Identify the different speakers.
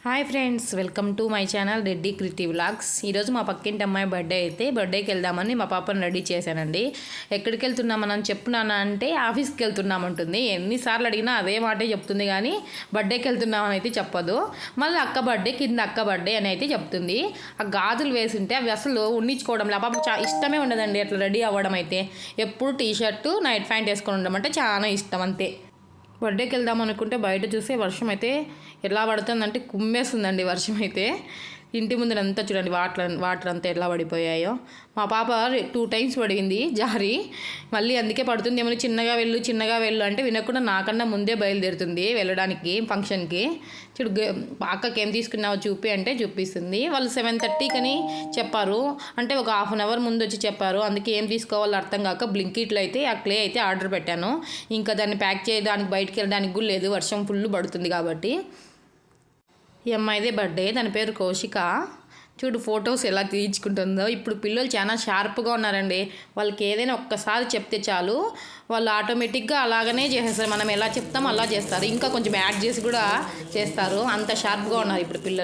Speaker 1: Hi friends, welcome to my channel Reddy creative vlogs. ఈరోజు మా పక్కింటి అమ్మాయి బర్త్డే అయితే బర్త్డేకి వెళ్దామని మా పాపను రెడీ చేశానండి. ఎక్కడికి వెళ్తున్నామని చెప్పున్నానా అంటే ఆఫీస్కి వెళ్తున్నామంటుంది. ఎన్నిసార్లు అడిగినా అదే మాటే చెప్తుంది, కానీ బర్త్డేకి వెళ్తున్నామని అయితే చెప్పదు. మళ్ళీ అక్క బర్త్డే కింద అక్క బర్త్డే అని అయితే చెప్తుంది. ఆ గాజులు వేసింటే అవి అసలు ఉండించుకోవడం ఆ పాప ఇష్టమే ఉండదండి అట్లా రెడీ అవ్వడం. అయితే ఎప్పుడు టీషర్టు నైట్ ప్యాంట్ వేసుకొని ఉండడం అంటే చాలా ఇష్టం అంతే. బర్త్డేకి వెళ్దాం అనుకుంటే బయట చూస్తే వర్షం అయితే ఎలా పడుతుందంటే కుమ్మేస్తుందండి వర్షం అయితే. ఇంటి ముందరంతా చూడండి వాటర్ అంతా ఎలా పడిపోయాయో. మా పాప 2 times పడింది జారి. మళ్ళీ అందుకే పడుతుంది ఏమైనా చిన్నగా వెళ్ళు అంటే వినకుండా నాకన్నా ముందే బయలుదేరుతుంది వెళ్ళడానికి ఫంక్షన్కి. చూడు అక్కకి ఏం తీసుకున్నావో చూపి అంటే చూపిస్తుంది. వాళ్ళు 7:30 చెప్పారు, అంటే ఒక 1/2 hour ముందు వచ్చి చెప్పారు. అందుకే ఏం తీసుకోవాలో అర్థం కాక బ్లింకిట్లో అయితే ఆ క్లే అయితే ఆర్డర్ పెట్టాను. ఇంకా దాన్ని ప్యాక్ చేయడానికి బయటికి వెళ్ళడానికి కూడా లేదు, వర్షం ఫుల్ పడుతుంది కాబట్టి. ఈ అమ్మాయిదే బర్త్డే, దాని పేరు కౌశిక. చూడు ఫొటోస్ ఎలా తీయించుకుంటుందో. ఇప్పుడు పిల్లలు చాలా షార్ప్గా ఉన్నారండి. వాళ్ళకి ఏదైనా ఒక్కసారి చెప్తే చాలు, వాళ్ళు ఆటోమేటిక్గా అలాగనే చేసేస్తారు. మనం ఎలా చెప్తామో అలా చేస్తారు, ఇంకా కొంచెం యాడ్ చేసి కూడా చేస్తారు. అంత షార్ప్గా ఉన్నారు ఇప్పుడు పిల్లలు.